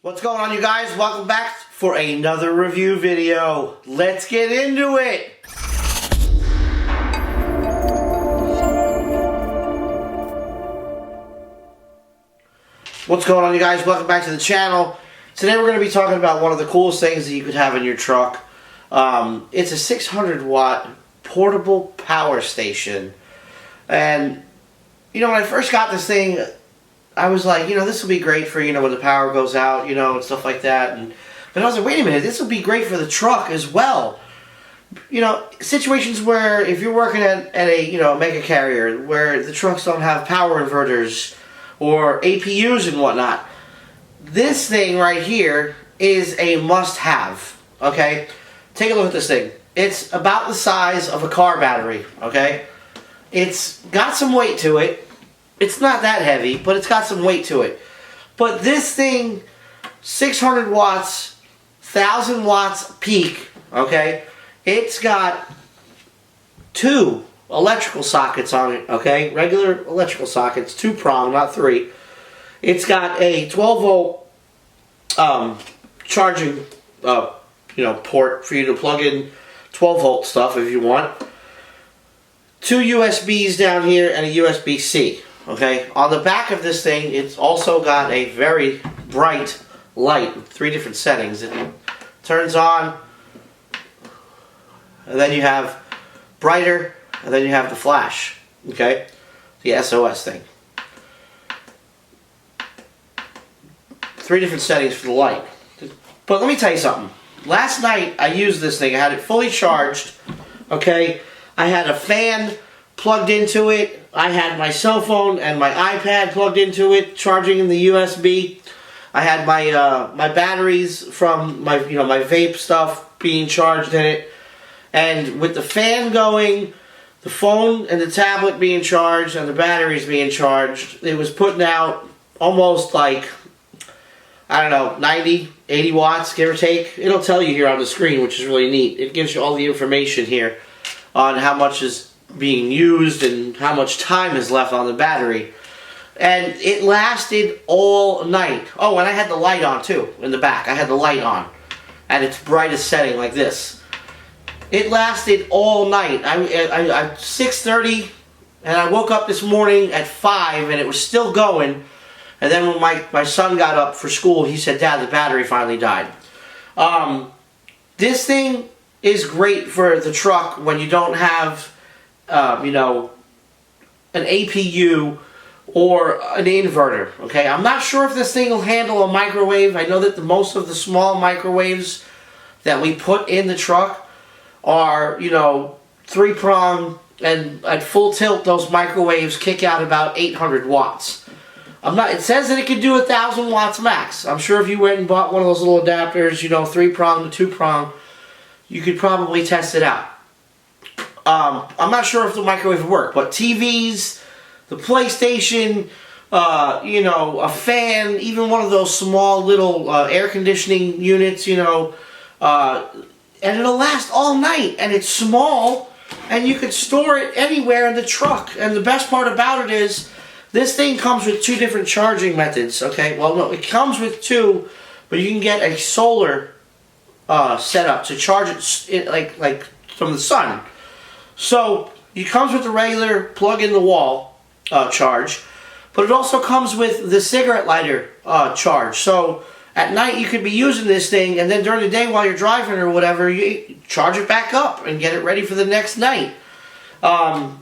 What's going on, you guys? Welcome back for another review video. Let's get into it. What's going on, you guys? Welcome back to the channel. Today we're going to be talking about one of the coolest things that you could have in your truck. It's a 600 watt portable power station. And, you know, when I first got this thing, I was like, you know, this will be great for, you know, when the power goes out, you know, and stuff like that. But I was like, wait a minute, this will be great for the truck as well. You know, situations where if you're working at a, you know, mega carrier where the trucks don't have power inverters or APUs and whatnot, this thing right here is a must-have, okay? Take a look at this thing. It's about the size of a car battery, okay? It's got some weight to it. It's not that heavy, but it's got some weight to it. But this thing, 600 watts, 1,000 watts peak, okay? It's got 2 electrical sockets on it, okay? Regular electrical sockets, 2-prong, not 3. It's got a 12-volt charging, you know, port for you to plug in 12-volt stuff if you want. 2 USBs down here and a USB-C. Okay, on the back of this thing, it's also got a very bright light with 3 different settings. It turns on, and then you have brighter, and then you have the flash. Okay, the SOS thing. 3 different settings for the light. But let me tell you something. Last night, I used this thing. I had it fully charged. Okay, I had a fan plugged into it. I had my cell phone and my iPad plugged into it, charging in the USB. I had my my batteries from my my vape stuff being charged in it, and with the fan going, the phone and the tablet being charged, and the batteries being charged, it was putting out almost like, I don't know, 90, 80 watts, give or take. It'll tell you here on the screen, which is really neat. It gives you all the information here on how much is being used and how much time is left on the battery. And it lasted all night. Oh, and I had the light on too in the back. I had the light on at its brightest setting like this. It lasted all night. I 6:30, and I woke up this morning at 5 and it was still going. And then when my son got up for school, he said, "Dad, the battery finally died." This thing is great for the truck when you don't have you know, an APU or an inverter. Okay, I'm not sure if this thing will handle a microwave. I know that most of the small microwaves that we put in the truck are, you know, 3-prong, and at full tilt those microwaves kick out about 800 watts. It says that it can do 1,000 watts max. I'm sure if you went and bought one of those little adapters, you know, 3-prong to 2-prong, you could probably test it out. I'm not sure if the microwave would work, but TVs, the PlayStation, you know, a fan, even one of those small little air conditioning units, you know, and it'll last all night, and it's small, and you could store it anywhere in the truck. And the best part about it is this thing comes with 2 different charging methods. Okay, well, no, it comes with 2, but you can get a solar setup to charge it like from the sun. So it comes with the regular plug-in-the-wall charge, but it also comes with the cigarette lighter charge. So at night you could be using this thing, and then during the day while you're driving or whatever, you charge it back up and get it ready for the next night. Like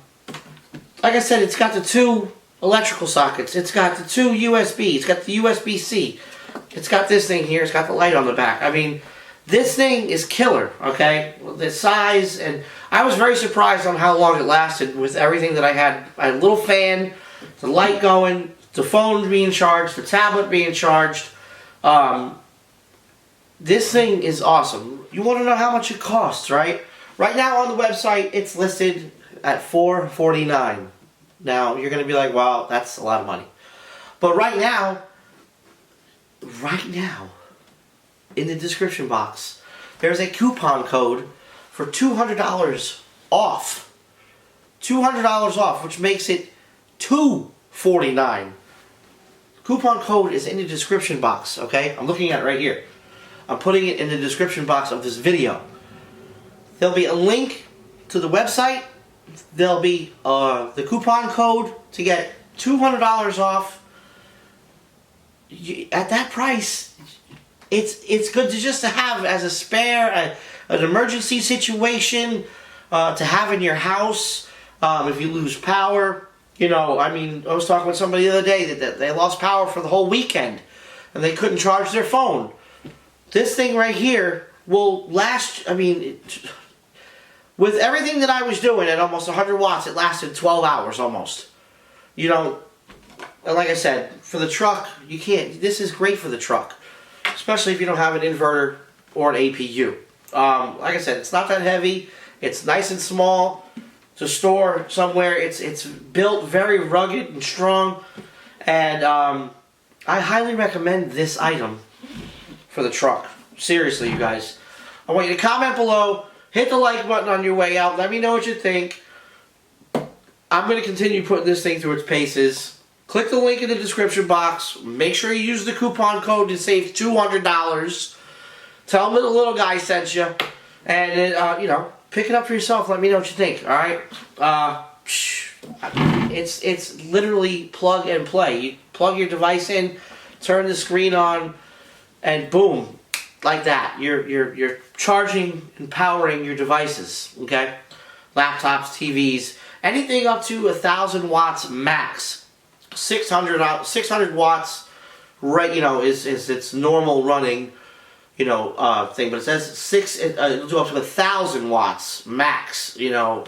I said, it's got the 2 electrical sockets. It's got the 2 USB. It's got the USB-C. It's got this thing here. It's got the light on the back. I mean, this thing is killer, okay? The size, and I was very surprised on how long it lasted with everything that I had. I had a little fan, the light going, the phone being charged, the tablet being charged. This thing is awesome. You want to know how much it costs, right? Right now on the website, it's listed at $449. Now, you're going to be like, wow, that's a lot of money. But right now, in the description box, there's a coupon code for $200 off. $200 off, which makes it $249. Coupon code is in the description box, okay? I'm looking at it right here. I'm putting it in the description box of this video. There'll be a link to the website. There'll be the coupon code to get $200 off. At that price, it's good to just to have as a spare, an emergency situation to have in your house if you lose power. You know, I mean, I was talking with somebody the other day that they lost power for the whole weekend and they couldn't charge their phone. This thing right here will last, I mean, with everything that I was doing at almost 100 watts, it lasted 12 hours almost. You know, and like I said, for the truck, you can't, this is great for the truck. Especially if you don't have an inverter or an APU. Like I said, it's not that heavy. It's nice and small to store somewhere. It's built very rugged and strong. And I highly recommend this item for the truck. Seriously, you guys. I want you to comment below. Hit the like button on your way out. Let me know what you think. I'm going to continue putting this thing through its paces. Click the link in the description box. Make sure you use the coupon code to save $200. Tell them that the little guy sent you. And, you know, pick it up for yourself. Let me know what you think. Alright? It's literally plug and play. You plug your device in, turn the screen on, and boom. Like that. You're charging and powering your devices. Okay? Laptops, TVs. Anything up to 1,000 watts max. 600 watts, right? You know, is its normal running, you know, thing. But it says it'll do up to 1,000 watts max. You know,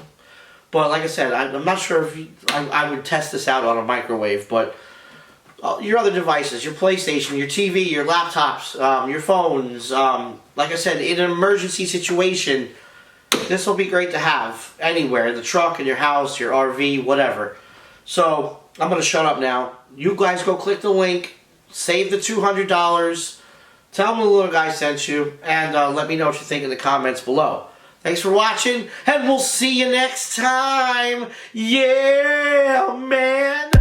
but like I said, I'm not sure if I would test this out on a microwave. But your other devices, your PlayStation, your TV, your laptops, your phones. Like I said, in an emergency situation, this will be great to have anywhere, in the truck, in your house, your RV, whatever. So I'm going to shut up now. You guys go click the link, save the $200, tell them the little guy sent you, and let me know what you think in the comments below. Thanks for watching, and we'll see you next time. Yeah, man!